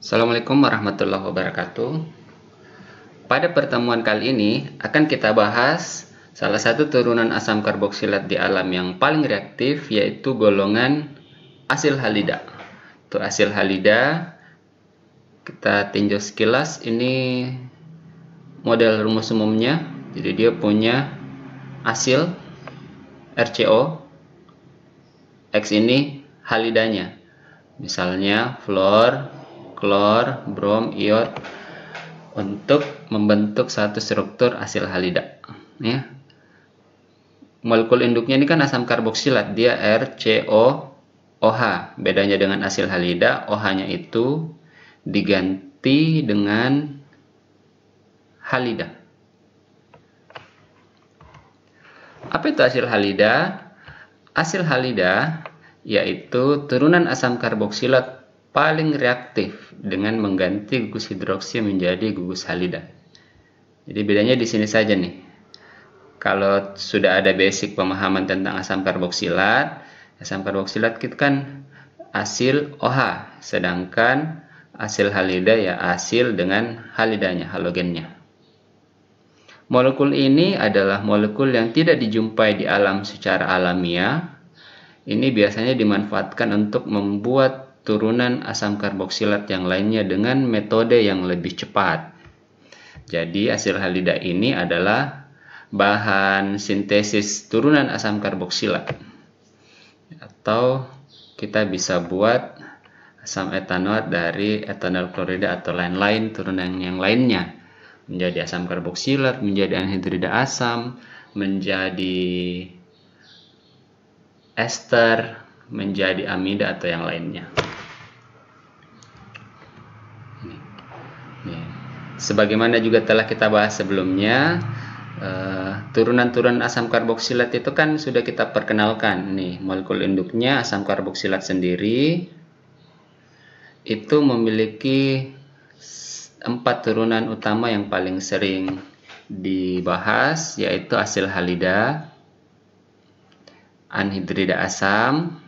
Assalamualaikum warahmatullahi wabarakatuh. Pada pertemuan kali ini akan kita bahas salah satu turunan asam karboksilat di alam yang paling reaktif, yaitu golongan asil halida. Untuk asil halida kita tinjau sekilas. Ini model rumus umumnya. Jadi dia punya asil RCO, X ini halidanya, misalnya fluor, klor, brom, iod, untuk membentuk satu struktur asil halida. Ya. Molekul induknya ini kan asam karboksilat, dia RCOOH. Bedanya dengan asil halida, OH-nya itu diganti dengan halida. Apa itu asil halida? Asil halida yaitu turunan asam karboksilat paling reaktif dengan mengganti gugus hidroksi menjadi gugus halida. Jadi bedanya di sini saja nih. Kalau sudah ada basic pemahaman tentang asam karboksilat itu kan asil OH, sedangkan asil halida ya asil dengan halidanya, halogennya. Molekul ini adalah molekul yang tidak dijumpai di alam secara alamiah. Ini biasanya dimanfaatkan untuk membuat turunan asam karboksilat yang lainnya dengan metode yang lebih cepat. Jadi asil halida ini adalah bahan sintesis turunan asam karboksilat. Atau kita bisa buat asam etanoat dari etanol klorida atau lain-lain turunan yang lainnya. Menjadi asam karboksilat, menjadi anhidrida asam, menjadi ester, menjadi amida atau yang lainnya. Sebagaimana juga telah kita bahas sebelumnya, turunan-turunan asam karboksilat itu kan sudah kita perkenalkan. Nih, molekul induknya asam karboksilat sendiri itu memiliki 4 turunan utama yang paling sering dibahas, yaitu asil halida, anhidrida asam,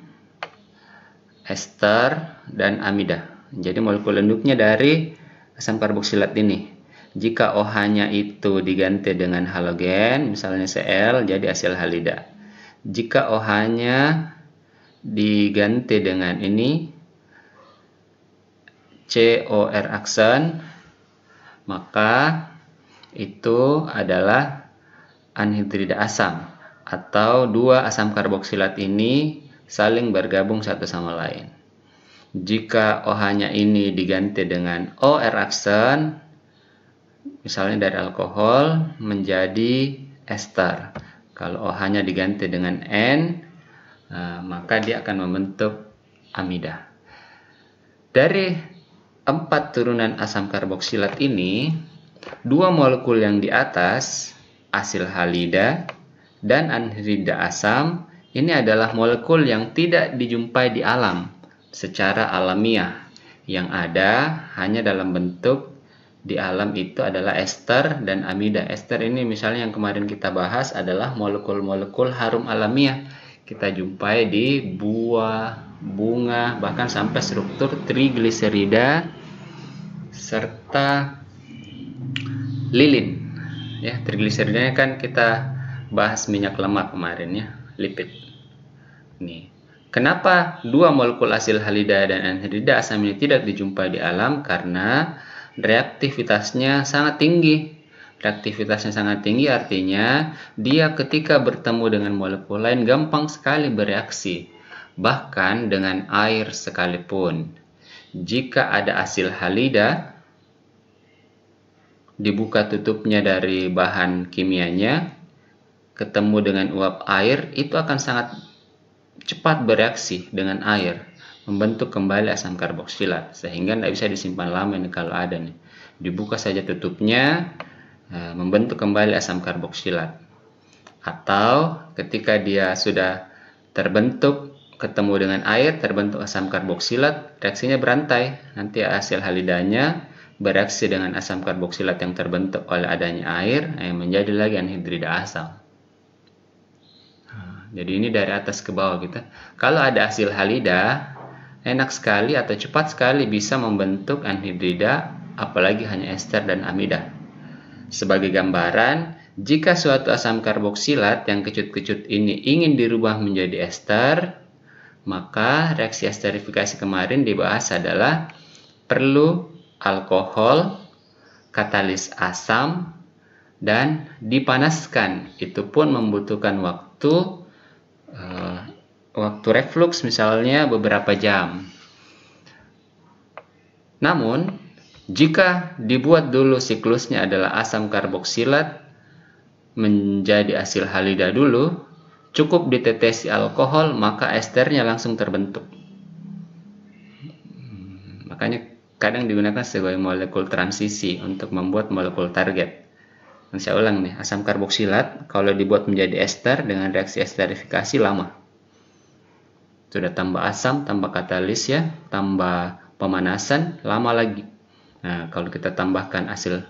ester, dan amida. Jadi molekul induknya dari asam karboksilat ini. Jika OH-nya itu diganti dengan halogen, misalnya Cl, jadi asil halida. Jika OH-nya diganti dengan ini, COR aksen, maka itu adalah anhidrida asam, atau dua asam karboksilat ini saling bergabung satu sama lain. Jika OH-nya ini diganti dengan OR aksen, misalnya dari alkohol, menjadi ester. Kalau OH-nya diganti dengan N, maka dia akan membentuk amida. Dari 4 turunan asam karboksilat ini, 2 molekul yang di atas, asil halida dan anhidrida asam, ini adalah molekul yang tidak dijumpai di alam secara alamiah. Yang ada hanya dalam bentuk di alam itu adalah ester dan amida. Ester ini misalnya yang kemarin kita bahas adalah molekul-molekul harum alamiah. Kita jumpai di buah, bunga, bahkan sampai struktur trigliserida serta lilin. Ya, trigliseridanya kan kita bahas minyak lemak kemarin ya, lipid. Nih, kenapa 2 molekul asil halida dan anhidrida asam ini tidak dijumpai di alam? Karena reaktivitasnya sangat tinggi. Reaktivitasnya sangat tinggi artinya dia ketika bertemu dengan molekul lain gampang sekali bereaksi, bahkan dengan air sekalipun. Jika ada asil halida, dibuka tutupnya dari bahan kimianya, ketemu dengan uap air, itu akan sangat cepat bereaksi dengan air, membentuk kembali asam karboksilat, sehingga tidak bisa disimpan lama ini kalau ada nih. Dibuka saja tutupnya, membentuk kembali asam karboksilat. Atau ketika dia sudah terbentuk, ketemu dengan air, terbentuk asam karboksilat, reaksinya berantai. Nanti hasil halidanya bereaksi dengan asam karboksilat yang terbentuk oleh adanya air, menjadi lagi anhidrida asam. Jadi ini dari atas ke bawah kita. Kalau ada asil halida, enak sekali atau cepat sekali bisa membentuk anhidrida, apalagi hanya ester dan amida. Sebagai gambaran, jika suatu asam karboksilat yang kecut-kecut ini ingin dirubah menjadi ester, maka reaksi esterifikasi kemarin dibahas adalah perlu alkohol, katalis asam, dan dipanaskan. Itu pun membutuhkan waktu reflux misalnya beberapa jam. Namun, jika dibuat dulu siklusnya adalah asam karboksilat menjadi asil halida dulu, cukup ditetesi alkohol, maka esternya langsung terbentuk. Makanya kadang digunakan sebagai molekul transisi untuk membuat molekul target. Saya ulang nih, asam karboksilat kalau dibuat menjadi ester dengan reaksi esterifikasi lama. Sudah tambah asam, tambah katalis ya, tambah pemanasan, lama lagi. Nah, kalau kita tambahkan hasil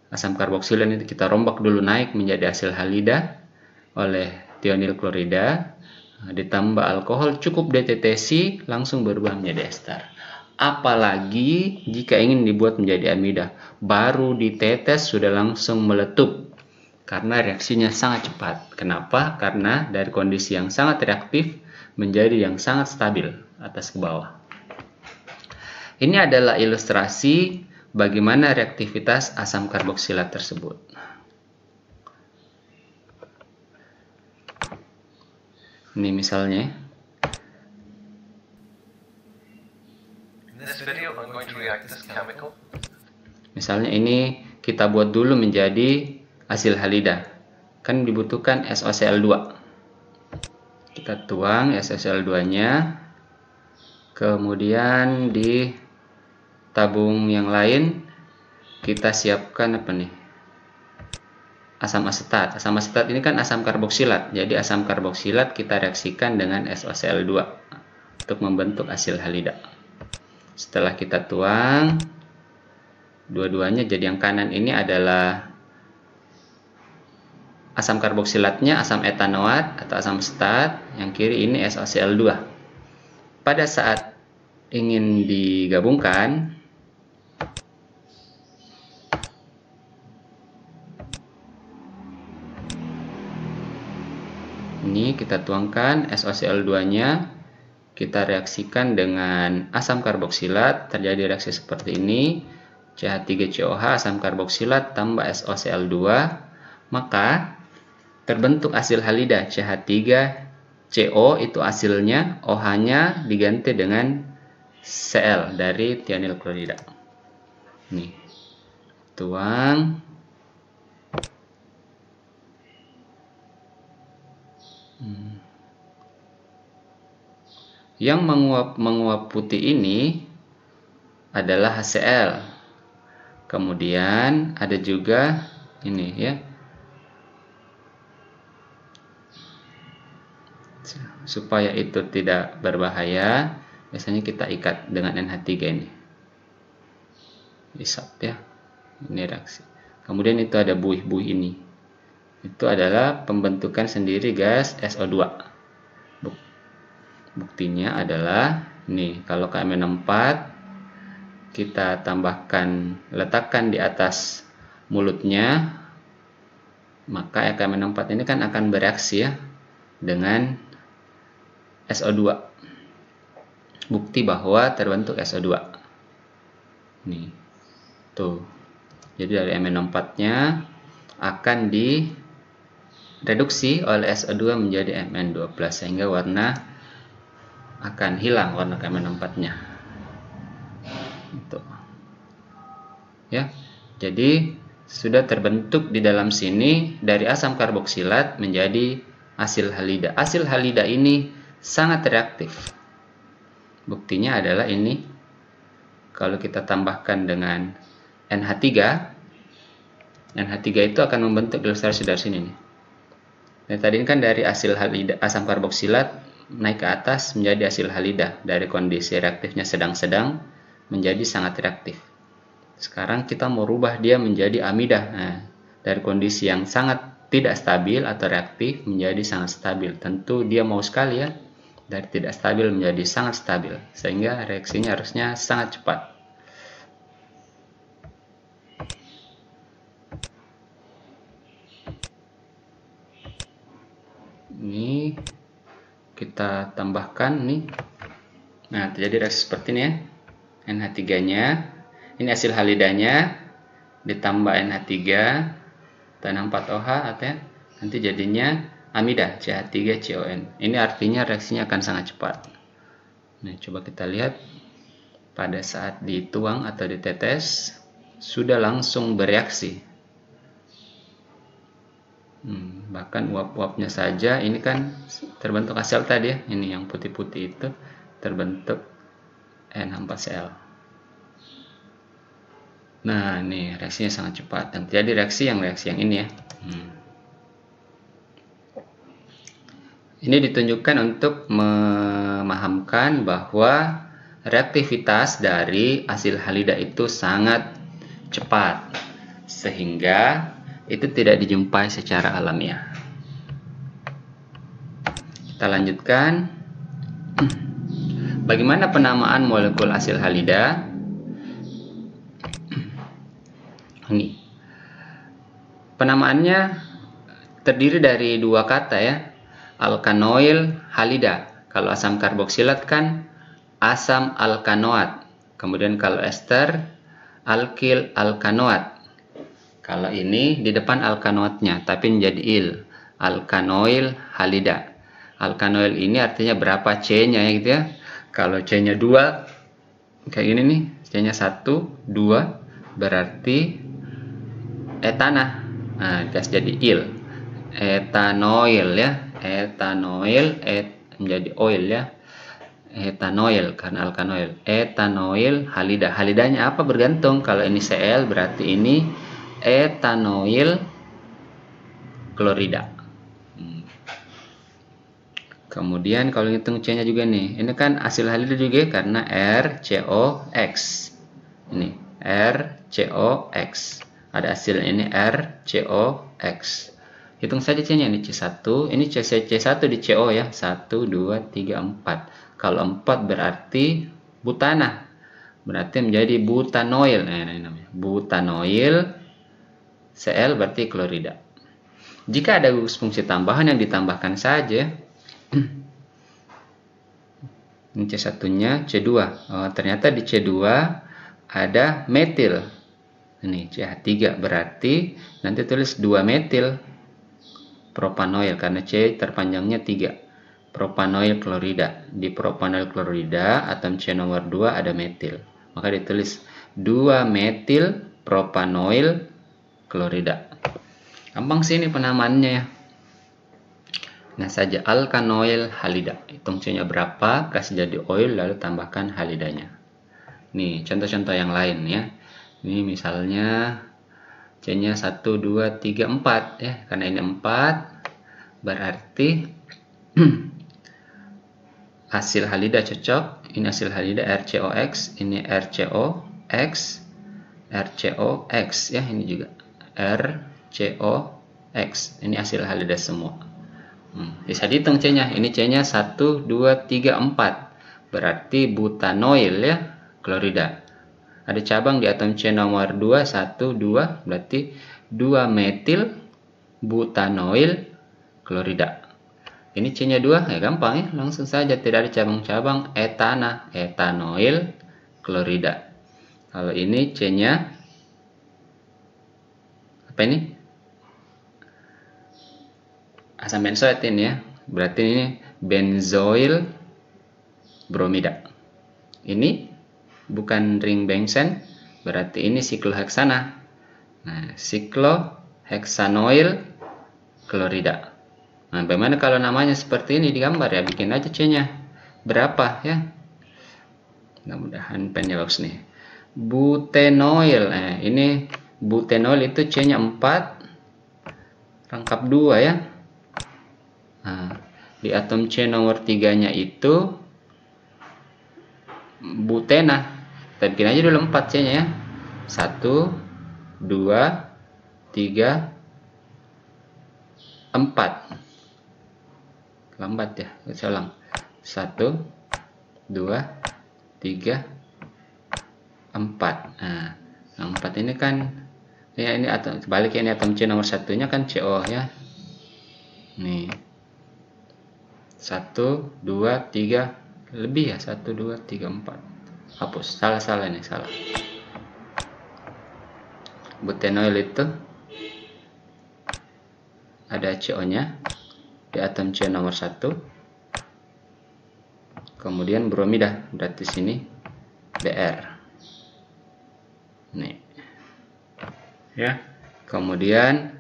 asam karboksilat itu kita rombak dulu naik menjadi hasil halida oleh tionil klorida, ditambah alkohol, cukup detetesi langsung berubah menjadi ester. Apalagi jika ingin dibuat menjadi amida, baru ditetes sudah langsung meletup karena reaksinya sangat cepat. Kenapa? Karena dari kondisi yang sangat reaktif menjadi yang sangat stabil atas ke bawah. Ini adalah ilustrasi bagaimana reaktivitas asam karboksilat tersebut. Ini misalnya. Misalnya ini kita buat dulu menjadi asil halida. Kan dibutuhkan SOCl2. Kita tuang SOCl2-nya. Kemudian di tabung yang lain kita siapkan apa nih? Asam asetat. Asam asetat ini kan asam karboksilat. Jadi asam karboksilat kita reaksikan dengan SOCl2 untuk membentuk asil halida. Setelah kita tuang, dua-duanya jadi yang kanan ini adalah asam karboksilatnya, asam etanoat atau asam asetat, yang kiri ini SOCl2. Pada saat ingin digabungkan, ini kita tuangkan SOCl2-nya, kita reaksikan dengan asam karboksilat, terjadi reaksi seperti ini, CH3COH asam karboksilat tambah SOCl2, maka terbentuk hasil halida CH3CO, itu hasilnya, OH-nya diganti dengan Cl dari tionil klorida. Nih, tuang. Yang menguap putih ini adalah HCl. Kemudian ada juga ini ya. Supaya itu tidak berbahaya, biasanya kita ikat dengan NH3 ini. Isap ya. Ini reaksi. Kemudian itu ada buih-buih ini. Itu adalah pembentukan sendiri gas SO2. Buktinya adalah nih, kalau KMN4 kita tambahkan, letakkan di atas mulutnya, maka KMN4 ini kan akan bereaksi ya dengan SO2. Bukti bahwa terbentuk SO2. Nih. Tuh. Jadi dari MN4-nya akan direduksi oleh SO2 menjadi Mn2+, sehingga warna akan hilang, warna KMN4-nya. Gitu. Ya. Jadi sudah terbentuk di dalam sini dari asam karboksilat menjadi asil halida. Asil halida ini sangat reaktif. Buktinya adalah ini. Kalau kita tambahkan dengan NH3, NH3 itu akan membentuk ilustrasi dari sini nih. Dan tadi kan dari hasil halida asam karboksilat naik ke atas menjadi hasil halida, dari kondisi reaktifnya sedang-sedang menjadi sangat reaktif. Sekarang kita mau rubah dia menjadi amida. Nah, dari kondisi yang sangat tidak stabil atau reaktif menjadi sangat stabil. Tentu dia mau sekali ya dari tidak stabil menjadi sangat stabil, sehingga reaksinya harusnya sangat cepat. Ini kita tambahkan nih. Nah, terjadi reaksi seperti ini ya. NH3-nya, ini hasil halidanya ditambah NH3 dan 4OH artinya nanti jadinya amida CH3CON. Ini artinya reaksinya akan sangat cepat. Nah, coba kita lihat pada saat dituang atau ditetes sudah langsung bereaksi. Bahkan uap-uapnya saja ini kan terbentuk hasil tadi ya, ini yang putih-putih itu terbentuk NH4Cl. Nah, ini reaksinya sangat cepat dan terjadi reaksi yang ini ya. Ini ditunjukkan untuk memahamkan bahwa reaktivitas dari hasil halida itu sangat cepat, sehingga itu tidak dijumpai secara alamiah. Kita lanjutkan. Bagaimana penamaan molekul hasil halida? Ini penamaannya terdiri dari dua kata ya, alkanoil halida. Kalau asam karboksilat kan asam alkanoat, kemudian kalau ester alkil alkanoat. Kalau ini di depan alkanoatnya tapi menjadi il, alkanoil halida. Alkanoil ini artinya berapa C-nya ya gitu ya. Kalau C-nya 2 kayak gini nih, C-nya 1, 2 berarti etana. Nah, dikasih jadi il. Etanoil ya. Etanoil menjadi oil ya. Etanoil karena alkanoil. Etanoil halida. Halidanya apa bergantung. Kalau ini Cl berarti ini etanoil klorida. Kemudian kalau hitung C-nya juga nih. Ini kan hasil halida juga karena RCOX. Ini RCOX. Ada hasil ini RCOX. Hitung saja C-nya, ini C1, ini C1 di CO ya. 1, 2, 3, 4. Kalau 4 berarti butana. Berarti menjadi butanoil. Nah, ini namanya butanoil. Cl berarti klorida. Jika ada gugus fungsi tambahan yang ditambahkan saja. Ini C1-nya C2. Oh, ternyata di C2 ada metil. Ini CH3 berarti nanti tulis 2 metil propanoil karena C terpanjangnya 3. Propanoil klorida. Di propanoil klorida atom C nomor 2 ada metil. Maka ditulis 2 metil propanoil klorida. Gampang sih ini penamaannya ya. Nah saja alkanoil halida. Hitung C-nya berapa, kasih jadi oil lalu tambahkan halidanya. Nih contoh-contoh yang lain ya. Ini misalnya C-nya 1, 2, 3, 4 ya. Karena ini 4 berarti hasil halida cocok. Ini hasil halida RCOX, ini RCOX, RCOX ya, ini juga RCOX. Ini hasil halida semua. Bisa dihitung C-nya. Ini C-nya 1, 2, 3, 4. Berarti butanoil ya, klorida. Ada cabang di atom C nomor 2, 1, 2. Berarti 2 metil butanoil klorida. Ini C-nya 2, ya gampang ya. Langsung saja, tidak ada cabang-cabang. Etana, etanoil klorida. Kalau ini C-nya apa ini? Asam benzoat ini ya. Berarti ini benzoil bromida. Ini bukan ring benzene, berarti ini sikloheksana. Nah, sikloheksanoil klorida. Nah, bagaimana kalau namanya seperti ini digambar ya? Bikin aja C-nya. Berapa ya? Mudah-mudahan pennya bagus nih. Butenoil. Nah, ini butenoil itu C-nya 4 rangkap 2 ya. Nah, di atom C nomor 3-nya itu butena. Kita bikin aja dulu 4 C-nya ya. 1, 2, 3, 4. Lambat ya, saya ulang. 1, 2, 3, 4. Nah, yang 4 ini kan ya, ini atom sebaliknya, ini atom C nomor satunya kan CO ya. Nih. 1, 2, 3 lebih ya, 1, 2, 3, 4. Hapus, salah nih, salah. Butanoil itu ada CO-nya di atom C nomor 1. Kemudian bromida, berarti sini Br. Nih. Ya. Kemudian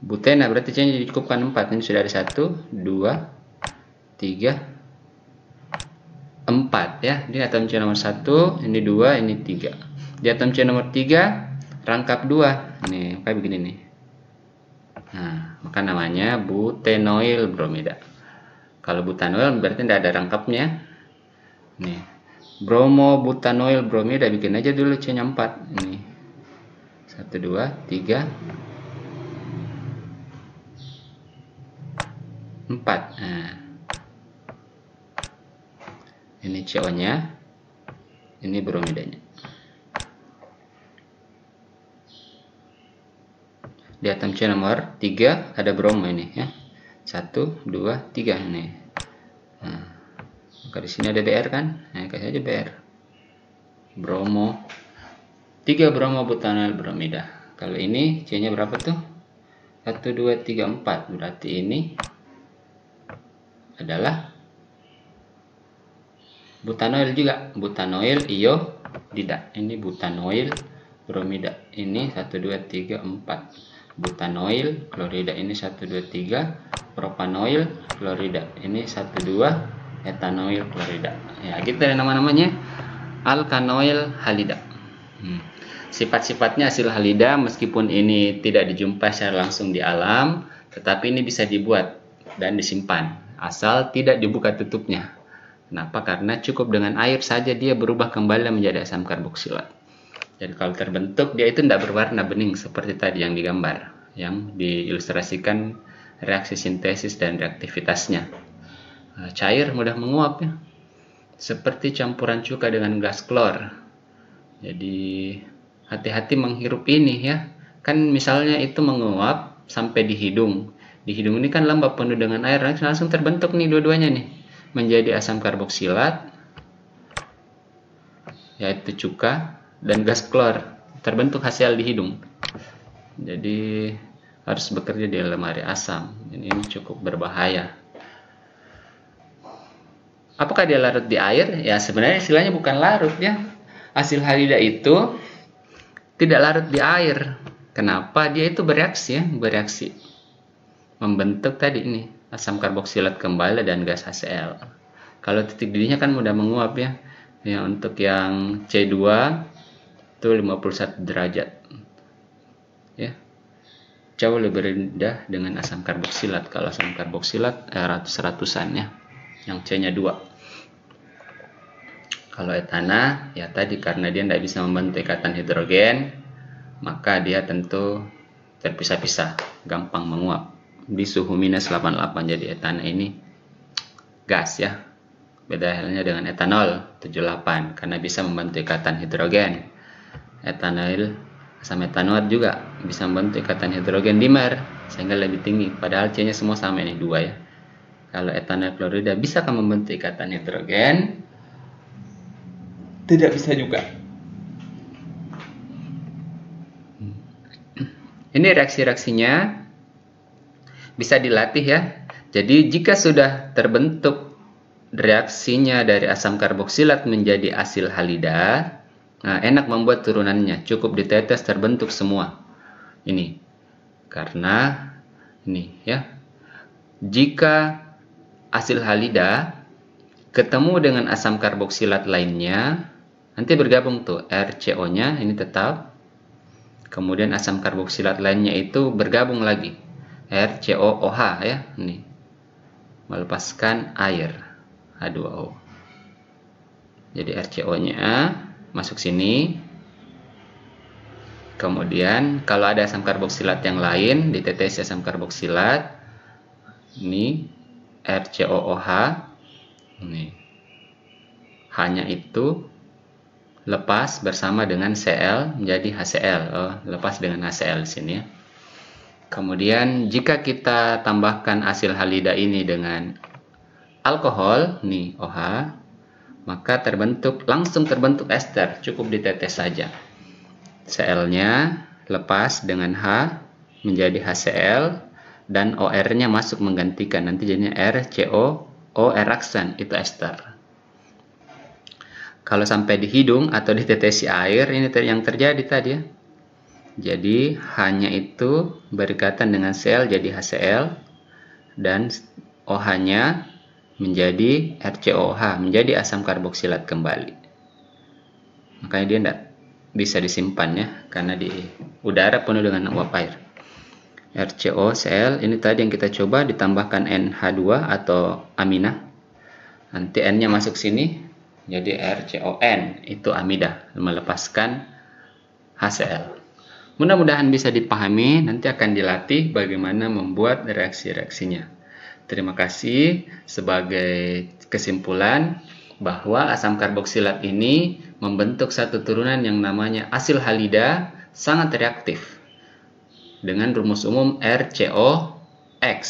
butena, berarti C-nya dicukupkan 4. Ini sudah ada 1, 2, 3, 4 ya. Ini atom C nomor 1, ini 2, ini 3. Di atom C nomor 3 rangkap 2. Ini kayak begini nih. Nah, maka namanya butanoil bromida. Kalau butanoil berarti tidak ada rangkapnya. Nih. Bromo butanoil bromida, bikin aja dulu C-nya 4. Ini. 1, 2, 3, 4. Nah. Ini CO-nya. Ini bromidanya. Di atom C nomor 3 ada bromo ini ya. 1, 2, 3 nih. Nah, maka di sini ada Br kan? Nah, kasih aja Br. Bromo. 3 bromo butanoil bromida. Kalau ini C-nya berapa tuh? 1, 2, 3, 4. Berarti ini adalah butanoil juga. Butanoil iodida. Ini butanoil bromida. Ini 1, 2, 3, 4. Butanoil klorida ini 1, 2, 3. Propanoil klorida ini 1, 2. Etanoil klorida. Ya, gitu ya nama-namanya. Alkanoil halida. Sifat-sifatnya asil halida meskipun ini tidak dijumpai secara langsung di alam, tetapi ini bisa dibuat dan disimpan asal tidak dibuka tutupnya. Kenapa? Karena cukup dengan air saja dia berubah kembali menjadi asam karboksilat. Jadi kalau terbentuk dia itu tidak berwarna bening seperti tadi yang digambar, yang diilustrasikan reaksi sintesis dan reaktivitasnya. Cair mudah menguap ya, seperti campuran cuka dengan gas klor. Jadi hati-hati menghirup ini ya. Kan misalnya itu menguap sampai di hidung. Di hidung ini kan lembab penuh dengan air, langsung terbentuk nih dua-duanya nih menjadi asam karboksilat, yaitu cuka dan gas klor, terbentuk hasil di hidung. Jadi harus bekerja di lemari asam. Ini cukup berbahaya. Apakah dia larut di air? Ya sebenarnya istilahnya bukan larut ya. Asil halida itu tidak larut di air. Kenapa? Dia itu bereaksi ya, bereaksi membentuk tadi ini asam karboksilat kembali dan gas HCl. Kalau titik didihnya kan mudah menguap ya. Ya untuk yang C2 itu 51 derajat. Ya. Jauh lebih rendah dengan asam karboksilat. Kalau asam karboksilat ratus-ratusan ya. Yang C-nya 2. Kalau etana ya tadi karena dia tidak bisa membentuk ikatan hidrogen, maka dia tentu terpisah-pisah, gampang menguap di suhu minus 88. Jadi etana ini gas ya. Beda halnya dengan etanol 78 karena bisa membentuk ikatan hidrogen. Etanoil, asam etanoat juga bisa membentuk ikatan hidrogen dimer sehingga lebih tinggi. Padahal C-nya semua sama ini 2 ya. Kalau etanoil klorida bisa kan membentuk ikatan hidrogen? Tidak bisa juga. Ini reaksi-reaksinya bisa dilatih ya. Jadi jika sudah terbentuk reaksinya dari asam karboksilat menjadi asil halida, nah enak membuat turunannya, cukup ditetes terbentuk semua. Ini karena ini ya. Jika asil halida ketemu dengan asam karboksilat lainnya, nanti bergabung tuh RCO-nya ini tetap. Kemudian asam karboksilat lainnya itu bergabung lagi. RCOOH ya, ini. Melepaskan air. H2O. Jadi RCO-nya masuk sini. Kemudian kalau ada asam karboksilat yang lain, ditetes asam karboksilat. Ini RCOOH Nih. Hanya itu lepas bersama dengan Cl menjadi HCl. Oh, lepas dengan HCl di sini ya. Kemudian jika kita tambahkan asil halida ini dengan alkohol, nih OH, maka langsung terbentuk ester, cukup ditetes saja. Cl-nya lepas dengan H menjadi HCl dan OR-nya masuk menggantikan, nanti jadinya RCO, OR aksen, itu ester. Kalau sampai di hidung atau ditetesi air, ini yang terjadi tadi ya. Jadi hanya itu berikatan dengan Cl jadi HCl dan OH-nya menjadi RCOH, menjadi asam karboksilat kembali. Makanya dia tidak bisa disimpan ya, karena di udara penuh dengan uap air. RCOCl ini tadi yang kita coba, ditambahkan NH2 atau amina. Nanti N-nya masuk sini. Jadi RCON itu amida, melepaskan HCl. Mudah-mudahan bisa dipahami, nanti akan dilatih bagaimana membuat reaksi-reaksinya. Terima kasih. Sebagai kesimpulan bahwa asam karboksilat ini membentuk satu turunan yang namanya asil halida sangat reaktif dengan rumus umum RCOX.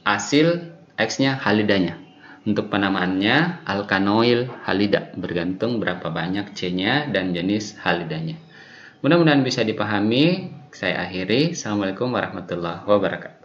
Asil X-nya halidanya. Untuk penamaannya alkanoil halida, bergantung berapa banyak C-nya dan jenis halidanya. Mudah-mudahan bisa dipahami. Saya akhiri. Assalamualaikum warahmatullahi wabarakatuh.